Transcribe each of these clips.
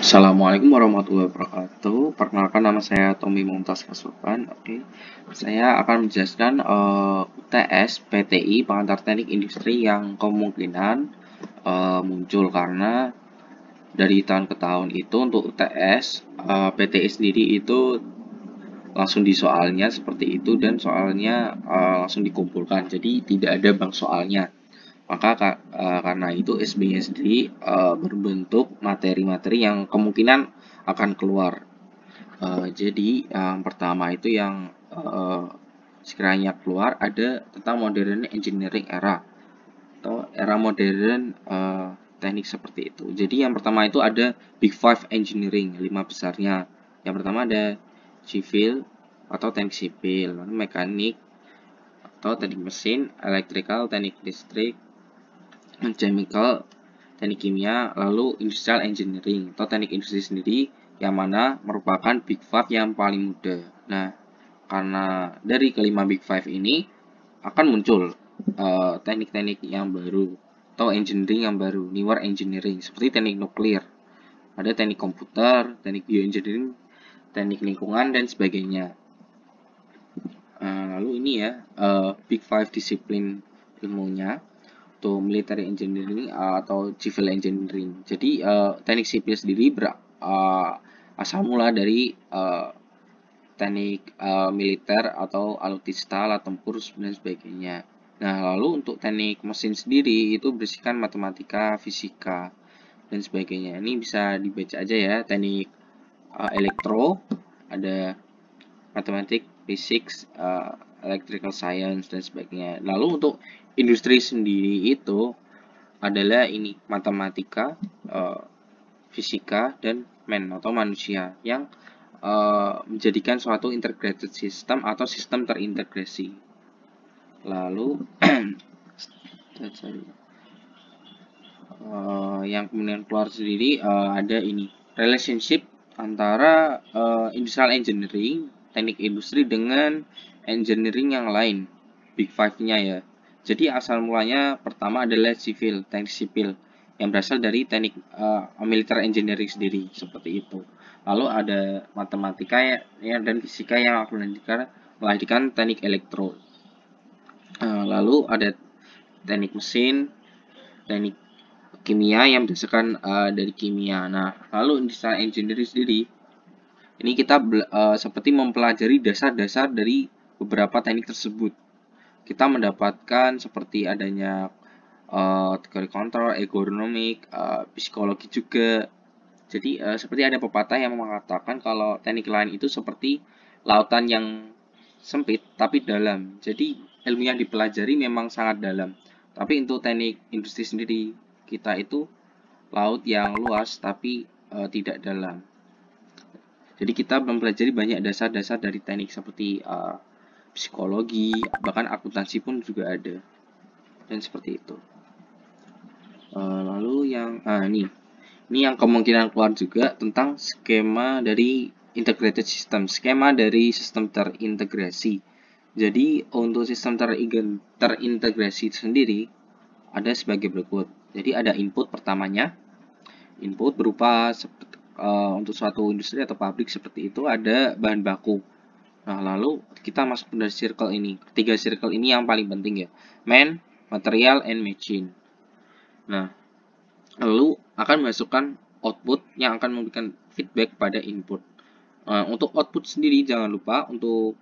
Assalamualaikum warahmatullahi wabarakatuh. Perkenalkan, nama saya Tommy Mumtaz Kasupan. Oke, saya akan menjelaskan UTS PTI Pengantar Teknik Industri yang kemungkinan muncul karena dari tahun ke tahun itu untuk UTS PTI sendiri itu langsung di soalnya seperti itu dan soalnya langsung dikumpulkan. Jadi tidak ada bank soalnya. Maka karena itu SB-nya sendiri berbentuk materi-materi yang kemungkinan akan keluar. Jadi yang pertama itu yang sekiranya keluar ada tentang modern engineering era atau era modern teknik seperti itu. Jadi yang pertama itu ada Big Five Engineering, 5 besarnya. Yang pertama ada civil atau teknik sipil, lalu mekanik atau teknik mesin, electrical, teknik listrik, chemical, teknik kimia, lalu industrial engineering atau teknik industri sendiri yang mana merupakan Big Five yang paling muda. Nah, karena dari kelima Big Five ini akan muncul teknik-teknik yang baru atau engineering yang baru, newer engineering seperti teknik nuklir, ada teknik komputer, teknik bioengineering, teknik lingkungan dan sebagainya. Lalu ini ya Big Five disiplin ilmunya untuk military engineering atau civil engineering. Jadi teknik sipil sendiri asal mula dari teknik militer atau alutsista, alat tempur dan sebagainya. Nah, lalu untuk teknik mesin sendiri itu berisikan matematika, fisika dan sebagainya. Ini bisa dibaca aja ya, teknik elektro, ada matematik, physics, electrical science dan sebagainya. Lalu untuk industri sendiri itu adalah ini matematika, fisika dan atau manusia yang menjadikan suatu integrated system atau sistem terintegrasi. Lalu yang kemudian keluar sendiri ada ini relationship antara industrial engineering, teknik industri dengan engineering yang lain, Big Five-nya ya. Jadi asal mulanya pertama adalah civil, teknik sipil yang berasal dari teknik military engineering sendiri seperti itu. Lalu ada matematika ya dan fisika yang akan melahirkan teknik elektro. Lalu ada teknik mesin, teknik kimia yang berdasarkan dari kimia. Nah, lalu industrial engineering sendiri ini kita seperti mempelajari dasar-dasar dari beberapa teknik tersebut. Kita mendapatkan seperti adanya teori kontrol, ergonomik, psikologi juga. Jadi seperti ada pepatah yang mengatakan kalau teknik lain itu seperti lautan yang sempit tapi dalam. Jadi ilmu yang dipelajari memang sangat dalam. Tapi untuk teknik industri sendiri kita itu laut yang luas tapi tidak dalam. Jadi kita mempelajari banyak dasar-dasar dari teknik seperti psikologi, bahkan akuntansi pun juga ada. Dan seperti itu. Lalu yang ini yang kemungkinan keluar juga tentang skema dari integrated system, skema dari sistem terintegrasi. Jadi untuk sistem terintegrasi sendiri ada sebagai berikut. Jadi ada input pertamanya. Input berupa untuk suatu industri atau pabrik seperti itu ada bahan baku. Nah, lalu kita masuk dari circle ini. Tiga circle ini yang paling penting ya. Man, material, and machine. Nah, lalu akan memasukkan output yang akan memberikan feedback pada input. Untuk output sendiri jangan lupa untuk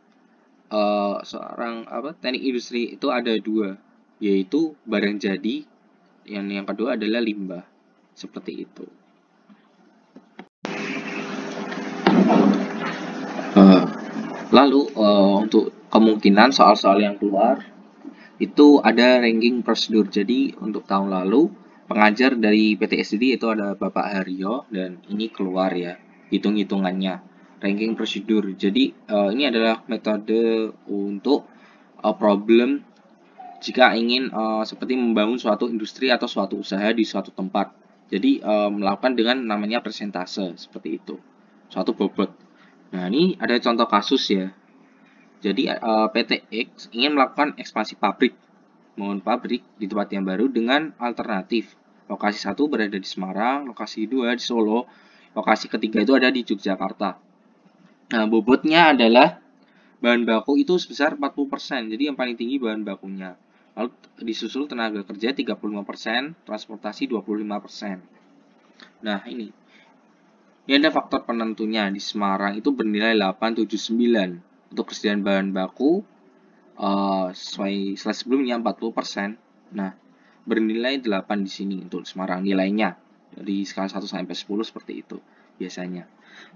seorang teknik industri itu ada dua, yaitu barang jadi, yang kedua adalah limbah. Seperti itu. Lalu untuk kemungkinan soal-soal yang keluar itu ada ranking prosedur. Jadi untuk tahun lalu pengajar dari PTSD itu ada Bapak Haryo dan ini keluar ya hitung-hitungannya ranking prosedur. Jadi ini adalah metode untuk problem jika ingin seperti membangun suatu industri atau suatu usaha di suatu tempat. Jadi melakukan dengan namanya persentase seperti itu, suatu bobot. Nah, ini ada contoh kasus ya. Jadi PT X ingin melakukan ekspansi pabrik, membangun pabrik di tempat yang baru dengan alternatif. Lokasi satu berada di Semarang, lokasi dua di Solo, Lokasi ketiga itu ada di Yogyakarta. Nah, bobotnya adalah bahan baku itu sebesar 40%. Jadi yang paling tinggi bahan bakunya. Lalu disusul tenaga kerja 35%, transportasi 25%. Nah, ini ada faktor penentunya. Di Semarang itu bernilai 879. Untuk persediaan bahan baku sesuai slide sebelumnya 40%. Nah, bernilai 8 di sini untuk Semarang nilainya. Dari skala 1 sampai 10 seperti itu biasanya.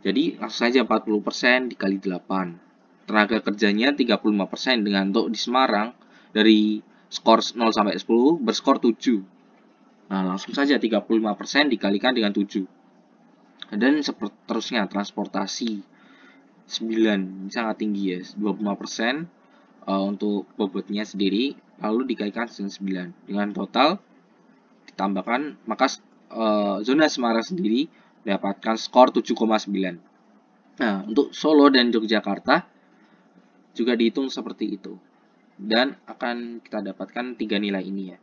Jadi langsung saja 40% dikali 8. Tenaga kerjanya 35% dengan untuk di Semarang dari skor 0 sampai 10 berskor 7. Nah, langsung saja 35% dikalikan dengan 7. Dan seterusnya transportasi 9 sangat tinggi ya, 25% untuk bobotnya sendiri, lalu dikalikan dengan 9. Dengan total ditambahkan, maka zona Semarang sendiri mendapatkan skor 7,9. Nah, untuk Solo dan Yogyakarta juga dihitung seperti itu. Dan akan kita dapatkan 3 nilai ini ya.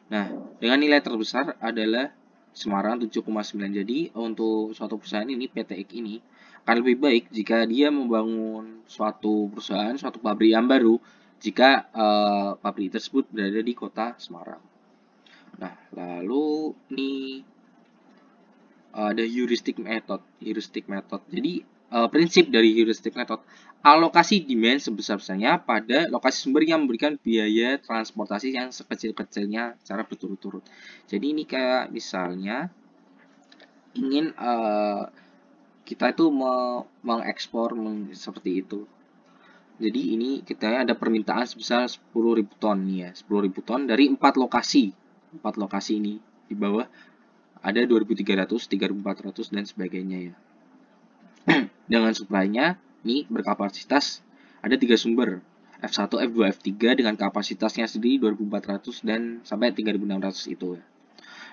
Nah, dengan nilai terbesar adalah Semarang 7,9. Jadi, untuk suatu perusahaan ini, PTX ini, akan lebih baik jika dia membangun suatu perusahaan, suatu pabrik yang baru, jika pabrik tersebut berada di kota Semarang. Nah, lalu ini ada heuristic method. Jadi, prinsip dari heuristic method, alokasi demand sebesar-besarnya pada lokasi sumber yang memberikan biaya transportasi yang sekecil-kecilnya secara berturut-turut. Jadi ini kayak misalnya ingin kita itu mengekspor seperti itu. Jadi ini kita ada permintaan sebesar 10.000 ton nih ya, 10.000 ton dari 4 lokasi. 4 lokasi ini di bawah ada 2.300, 3.400 dan sebagainya ya. Dengan supply-nya ini berkapasitas ada 3 sumber, F1, F2, F3 dengan kapasitasnya sendiri 2.400 dan sampai 3.600 itu ya.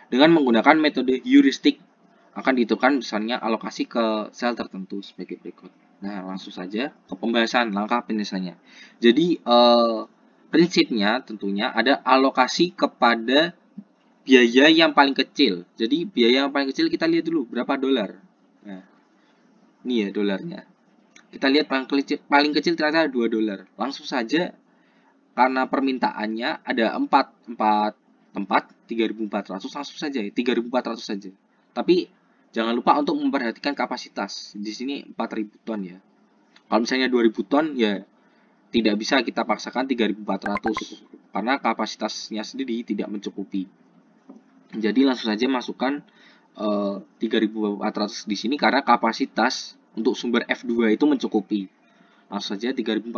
Dengan menggunakan metode heuristik akan ditentukan besarnya alokasi ke sel tertentu sebagai berikut. Nah, langsung saja ke pembahasan langkah penyelesaiannya. Jadi prinsipnya tentunya ada alokasi kepada biaya yang paling kecil. Jadi biaya yang paling kecil kita lihat dulu berapa dolar. Nah, ini ya dolarnya. Kita lihat paling kecil ternyata 2 dolar. Langsung saja karena permintaannya ada 4 tempat 3.400 langsung saja ya 3.400 saja. Tapi jangan lupa untuk memperhatikan kapasitas. Di sini 4.000 ton ya. Kalau misalnya 2.000 ton ya tidak bisa kita paksakan 3.400 karena kapasitasnya sendiri tidak mencukupi. Jadi langsung saja masukkan 3.400 di sini karena kapasitas untuk sumber F2 itu mencukupi. Langsung saja 3.400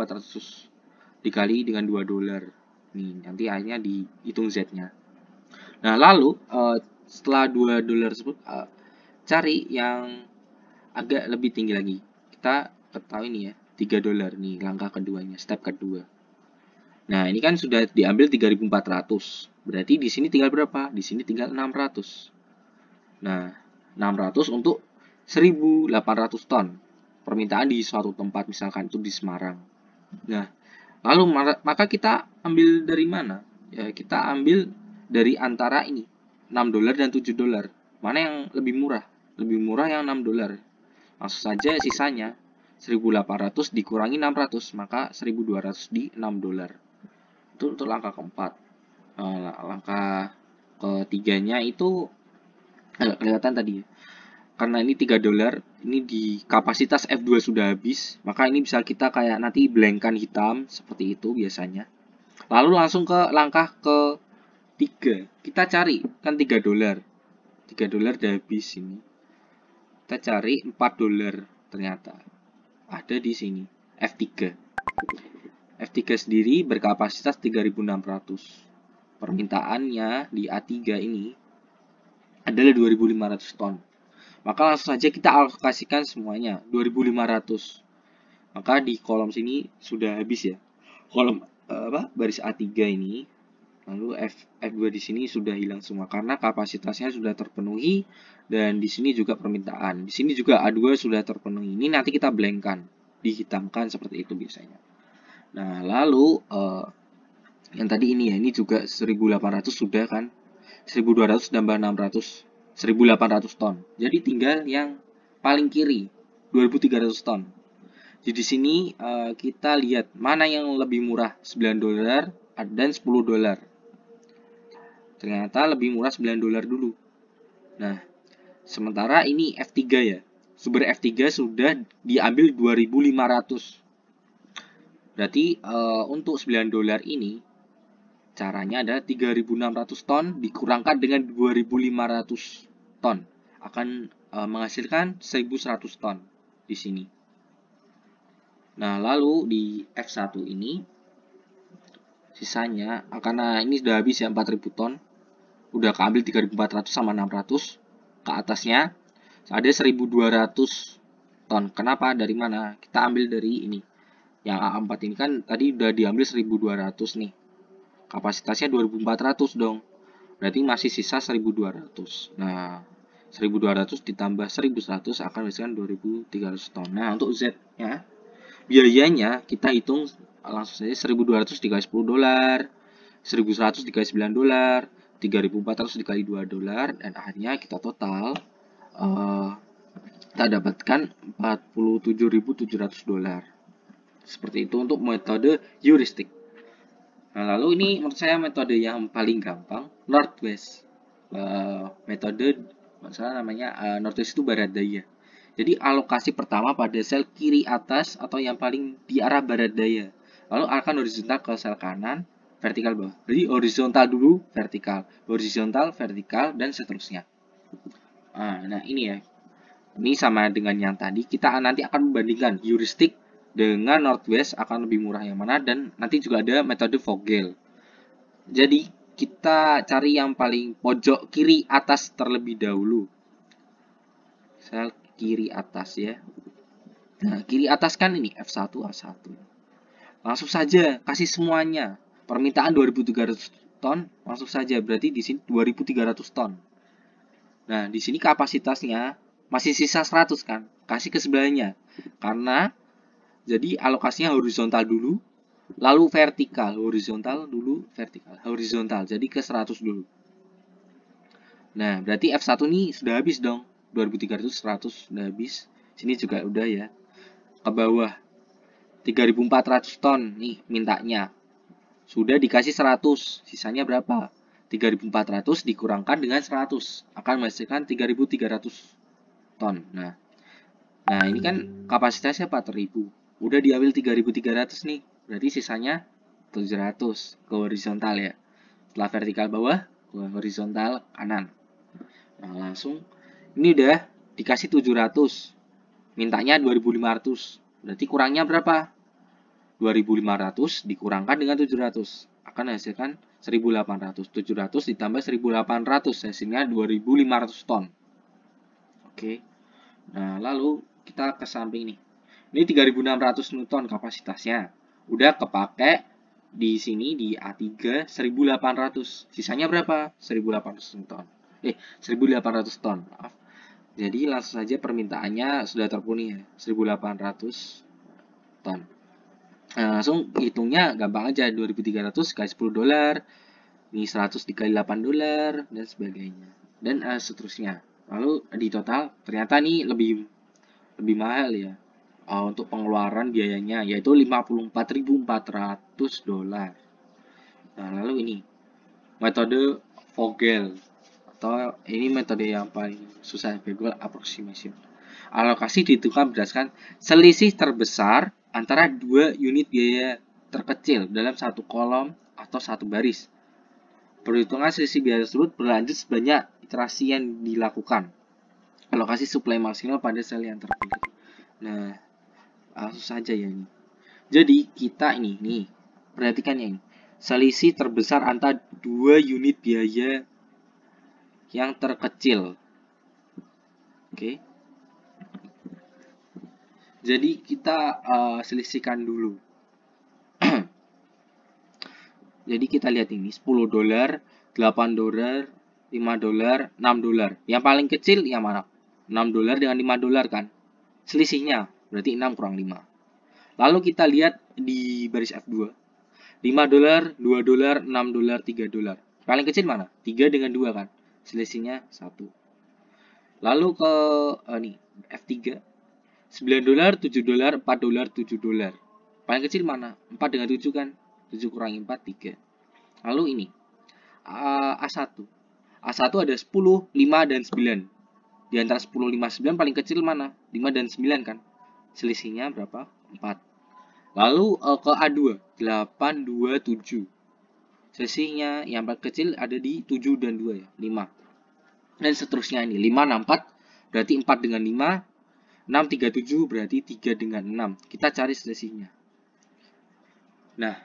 dikali dengan 2 dolar. Nih, nanti akhirnya dihitung Z-nya. Nah, lalu setelah 2 dolar tersebut cari yang agak lebih tinggi lagi. Kita ketahui nih ya, 3 dolar nih langkah keduanya, step kedua. Nah, ini kan sudah diambil 3.400. Berarti di sini tinggal berapa? Di sini tinggal 600. Nah, 600 untuk 1.800 ton. Permintaan di suatu tempat misalkan itu di Semarang. Nah, lalu maka kita ambil dari mana? Ya, kita ambil dari antara ini, 6 dolar dan 7 dolar. Mana yang lebih murah? Lebih murah yang 6 dolar. Langsung saja sisanya 1.800 dikurangi 600, maka 1.200 di 6 dolar. Itu untuk langkah keempat. Langkah ketiganya itu kelihatan tadi ya. Karena ini 3 dolar, ini di kapasitas F2 sudah habis, maka ini bisa kita kayak nanti blankkan hitam seperti itu biasanya. Lalu langsung ke langkah ke-3. Kita cari kan 3 dolar. 3 dolar udah habis ini. Kita cari 4 dolar ternyata. Ada di sini F3. F3 sendiri berkapasitas 3.600. Permintaannya di A3 ini adalah 2.500 ton. Maka langsung saja kita alokasikan semuanya 2.500. Maka di kolom sini sudah habis ya. Kolom baris A3 ini, lalu F2 di sini sudah hilang semua karena kapasitasnya sudah terpenuhi dan di sini juga permintaan. Di sini juga A2 sudah terpenuhi. Ini nanti kita blankkan, dihitamkan seperti itu biasanya. Nah, lalu yang tadi ini ya, ini juga 1.800 sudah kan. 1.200 tambah 600, 1.800 ton. Jadi tinggal yang paling kiri 2.300 ton. Jadi di sini kita lihat mana yang lebih murah, 9 dolar dan 10 dolar. Ternyata lebih murah 9 dolar dulu. Nah, sementara ini F3 ya. Sumber F3 sudah diambil 2.500. Berarti untuk 9 dolar ini caranya adalah 3.600 ton dikurangkan dengan 2.500 ton akan menghasilkan 1.100 ton di sini. Nah, lalu di F1 ini sisanya karena ini sudah habis ya 4.000 ton. Udah keambil 3.400 sama 600. Ke atasnya ada 1.200 ton. Kenapa? Dari mana? Kita ambil dari ini. Yang A4 ini kan tadi udah diambil 1.200 nih. Kapasitasnya 2.400 dong. Berarti masih sisa 1.200. Nah, 1.200 ditambah 1.100 akan menghasilkan 2.300 ton. Nah, untuk Z-nya, biayanya kita hitung langsung saja 1.200 dikali 10 dolar, 1.100 dikali 9 dolar, 3.400 dikali 2 dolar, dan akhirnya kita total kita dapatkan 47.700 dolar. Seperti itu untuk metode heuristik. Nah, lalu ini menurut saya metode yang paling gampang, Northwest. Metode masalah namanya Northwest itu barat daya. Jadi alokasi pertama pada sel kiri atas atau yang paling di arah barat daya. Lalu akan horizontal ke sel kanan, vertikal bawah. Jadi horizontal dulu, vertikal, horizontal, vertikal, dan seterusnya. Nah ini ya. Ini sama dengan yang tadi. Kita nanti akan membandingkan heuristik dengan Northwest akan lebih murah yang mana, dan nanti juga ada metode Vogel. Jadi kita cari yang paling pojok kiri atas terlebih dahulu. Sel kiri atas ya. Nah, kiri atas kan ini F1 A1. Langsung saja kasih semuanya. Permintaan 2.300 ton, langsung saja berarti di sini 2.300 ton. Nah, di sini kapasitasnya masih sisa 100 kan? Kasih ke sebelahnya. Karena jadi alokasinya horizontal dulu, lalu vertikal, horizontal dulu, vertikal, horizontal. Jadi ke 100 dulu. Nah, berarti F1 ini sudah habis dong. 2.300, 100 sudah habis. Sini juga udah ya. Ke bawah 3.400 ton nih mintanya. Sudah dikasih 100. Sisanya berapa? 3.400 dikurangkan dengan 100 akan menghasilkan 3.300 ton. Nah, ini kan kapasitasnya 4.000. Udah diambil 3.300 nih. Berarti sisanya 700 ke horizontal ya. Setelah vertikal bawah ke horizontal kanan. Nah, langsung ini udah dikasih 700. Mintanya 2.500. Berarti kurangnya berapa? 2.500 dikurangkan dengan 700 akan menghasilkan 1.800. 700 ditambah 1.800 hasilnya 2.500 ton. Oke. Nah, lalu kita ke samping nih. Ini 3.600 Newton kapasitasnya. Udah kepake di sini di A3 1.800. Sisanya berapa? 1.800 Newton. 1.800 ton. Maaf. Jadi langsung saja permintaannya sudah terpenuhi ya. 1.800 ton. Nah, langsung hitungnya gampang aja. 2.300 kali 10 dolar. Ini 100 dikali 8 dolar dan sebagainya. Dan seterusnya. Lalu di total ternyata ini lebih mahal ya. Untuk pengeluaran biayanya yaitu 54.400 dolar. Nah, lalu ini metode Vogel atau ini metode yang paling susah, Vogel approximation. Alokasi ditentukan berdasarkan selisih terbesar antara dua unit biaya terkecil dalam satu kolom atau satu baris. Perhitungan selisih biaya tersebut berlanjut sebanyak iterasi yang dilakukan. Alokasi suplai maksimal pada sel yang terpilih. Nah, langsung saja ya ini. Jadi kita ini nih, perhatikan ya ini. Selisih terbesar antara dua unit biaya yang terkecil. Oke. Jadi kita selisihkan dulu. Jadi kita lihat ini 10 dolar, 8 dolar, 5 dolar, 6 dolar. Yang paling kecil yang mana? 6 dolar dengan 5 dolar kan? Selisihnya berarti 6 kurang 5. Lalu kita lihat di baris F2. 5 dolar, 2 dolar, 6 dolar, 3 dolar. Paling kecil mana? 3 dengan 2 kan? Selisihnya 1. Lalu ke nih F3. 9 dolar, 7 dolar, 4 dolar, 7 dolar. Paling kecil mana? 4 dengan 7 kan? 7 kurangi 4, 3. Lalu ini, A1. A1 ada 10, 5, dan 9. Di antara 10, 5, 9 paling kecil mana? 5 dan 9 kan? Selisihnya berapa? 4. Lalu ke A2, 8, 2, 7. Selisihnya yang paling kecil ada di 7 dan 2 ya, 5. Dan seterusnya ini, 5, 6, 4, berarti 4 dengan 5. 6, 3, 7, berarti 3 dengan 6. Kita cari selisihnya. Nah,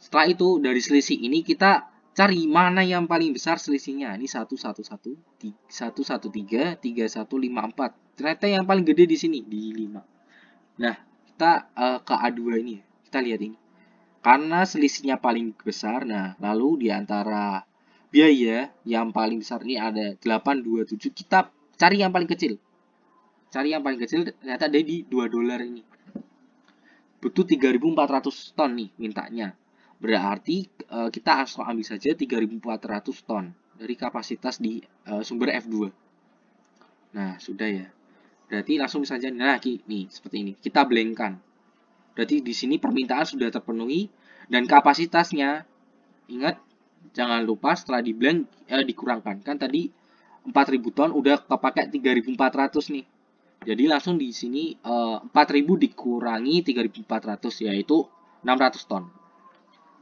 setelah itu dari selisih ini kita cari mana yang paling besar selisihnya. Ini 1, 1, 1, 1, 1, 3, 3, 1, 5, 4. Ternyata yang paling gede di sini, di 5. Nah, kita ke A2 ini. Kita lihat ini. Karena selisihnya paling besar, nah lalu di antara biaya yang paling besar ini ada 8, 2, 7. Kita cari yang paling kecil. Cari yang paling kecil, ternyata ada di 2 dolar ini. Butuh 3.400 ton nih mintanya. Berarti kita langsung ambil saja 3.400 ton dari kapasitas di sumber F2. Nah, sudah ya. Berarti langsung saja lagi nih seperti ini. Kita blankkan. Berarti di sini permintaan sudah terpenuhi dan kapasitasnya, ingat jangan lupa setelah di blank dikurangkan. Kan tadi 4.000 ton udah kepakai 3.400 nih. Jadi langsung di sini 4.000 dikurangi 3.400 yaitu 600 ton.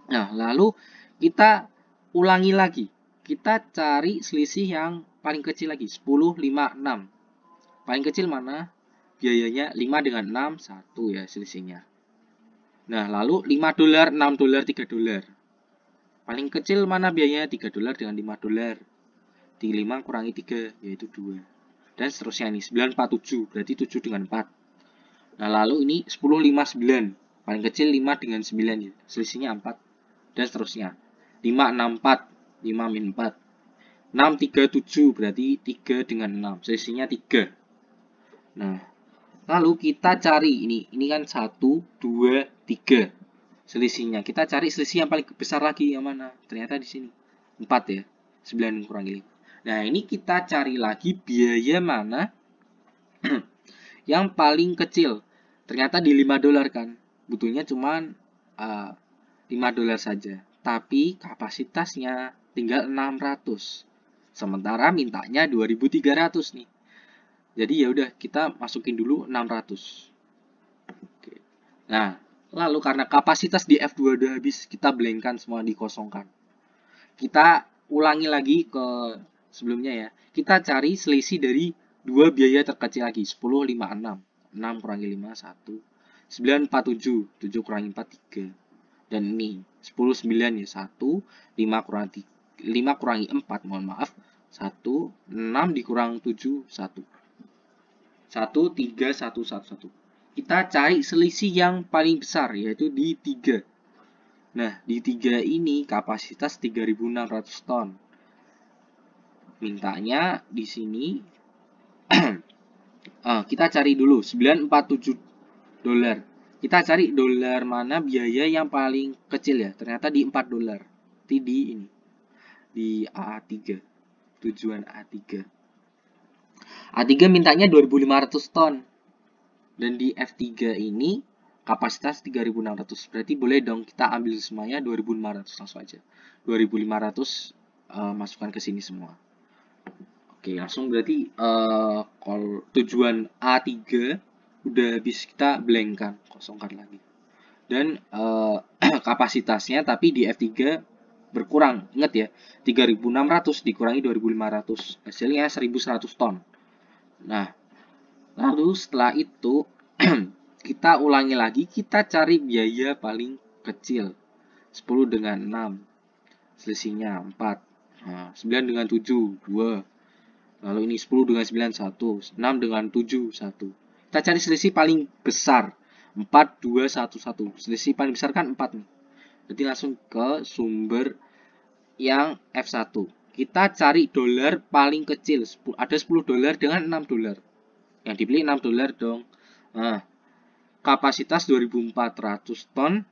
Nah, lalu kita ulangi lagi. Kita cari selisih yang paling kecil lagi, 10, 5, 6. Paling kecil mana? Biayanya 5 dengan 6, 1 ya selisihnya. Nah, lalu 5 dolar, 6 dolar, 3 dolar. Paling kecil mana biayanya? 3 dolar dengan 5 dolar. 5 kurangi 3, yaitu 2. Dan seterusnya nih, 9, 4, 7. Berarti 7 dengan 4. Nah, lalu ini 10, 5, 9. Paling kecil 5 dengan 9. Ya. Selisihnya 4. Dan seterusnya. 5, 6, 4. 5 min 4. 6, 3, 7. Berarti 3 dengan 6. Selisihnya 3. Nah, lalu kita cari ini. Ini kan 1, 2, 3. Selisihnya. Kita cari selisih yang paling besar lagi yang mana? Ternyata di sini. 4 ya. 9 kurangi 5. Nah, ini kita cari lagi biaya mana yang paling kecil. Ternyata di 5 dolar kan. Butuhnya cuma 5 dolar saja. Tapi kapasitasnya tinggal 600. Sementara mintanya 2.300 nih. Jadi ya udah kita masukin dulu 600. Oke. Nah, lalu karena kapasitas di F2 udah habis, kita blankkan semua, dikosongkan. Kita ulangi lagi ke sebelumnya ya. Kita cari selisih dari dua biaya terkecil lagi. 10, 5, 6. 6 kurangi 5, 1. 9, 4, 7. 7 kurangi 4, 3. Dan ini 10, 9 ya 1. 5 kurangi 4, mohon maaf. 1, 6 dikurang 7, 1. 1, 3, 1, 1, 1. Kita cari selisih yang paling besar, yaitu di 3. Nah, di 3 ini kapasitas 3.600 ton. Mintanya di sini kita cari dulu 947 dolar. Kita cari dolar mana biaya yang paling kecil ya. Ternyata di 4 dolar. Di ini. Di A3. Tujuan A3. A3 mintanya 2.500 ton. Dan di F3 ini kapasitas 3.600. Berarti boleh dong kita ambil semuanya 2.500 langsung aja. 2.500 masukkan ke sini semua. Oke, langsung berarti kalau tujuan A3 udah habis, kita blankkan, kosongkan lagi. Dan kapasitasnya tapi di F3 berkurang. Ingat ya, 3.600 dikurangi 2.500. Hasilnya 1.100 ton. Nah, lalu setelah itu kita ulangi lagi, kita cari biaya paling kecil. 10 dengan 6. Selisihnya 4. Nah, 9 dengan 7, 2. Lalu ini 10 dengan 9, 1. 6 dengan 7, 1. Kita cari selisih paling besar. 4, 2, 1, 1. Selisih paling besar kan 4 nih. Jadi langsung ke sumber yang F1. Kita cari dolar paling kecil. Ada 10 dolar dengan 6 dolar. Yang dipilih 6 dolar dong. Nah, kapasitas 2.400 ton.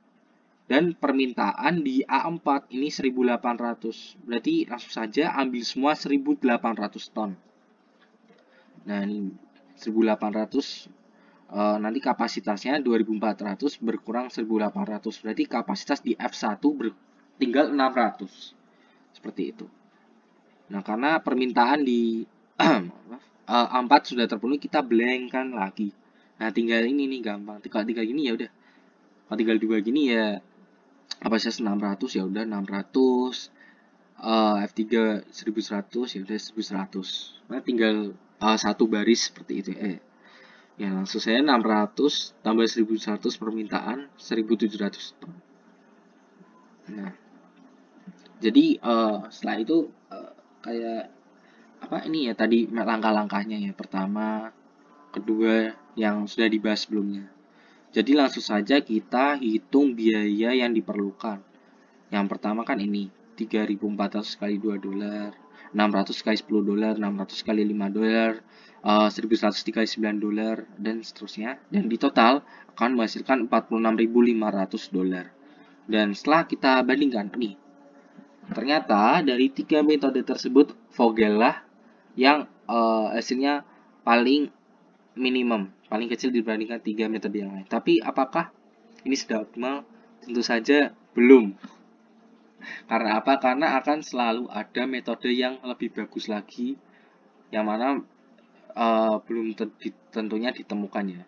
Dan permintaan di A4 ini 1.800. Berarti langsung saja ambil semua 1.800 ton. Nah, ini 1800, nanti kapasitasnya 2400 berkurang 1800, berarti kapasitas di F1 tinggal 600, seperti itu. Nah, karena permintaan di A4 sudah terpenuhi, kita blank kan lagi. Nah, tinggal ini nih gampang. Tinggal gini ya udah. Kalau tinggal dua gini ya kapasitas 600 ya udah 600. F3 1100 ya udah 1100. Nah, tinggal satu baris seperti itu. Ya langsung saya 600 tambah 1100 permintaan 1700 ton. Nah, jadi setelah itu kayak apa ini ya tadi langkah-langkahnya ya. Pertama, kedua yang sudah dibahas sebelumnya. Jadi langsung saja kita hitung biaya yang diperlukan. Yang pertama kan ini 3.400 kali 2 dolar, 600 kali 10 dolar, 600 kali 5 dolar, 1.100 dikali 9 dolar, dan seterusnya. Dan di total akan menghasilkan 46.500 dolar. Dan setelah kita bandingkan, nih, ternyata dari tiga metode tersebut Vogel lah yang hasilnya paling minimum, paling kecil dibandingkan tiga metode yang lain. Tapi apakah ini sudah optimal? Tentu saja belum. Karena apa? Karena akan selalu ada metode yang lebih bagus lagi, yang mana belum tentunya ditemukannya.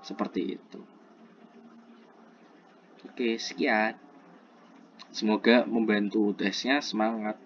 Seperti itu. Oke, sekian. Semoga membantu tesnya. Semangat.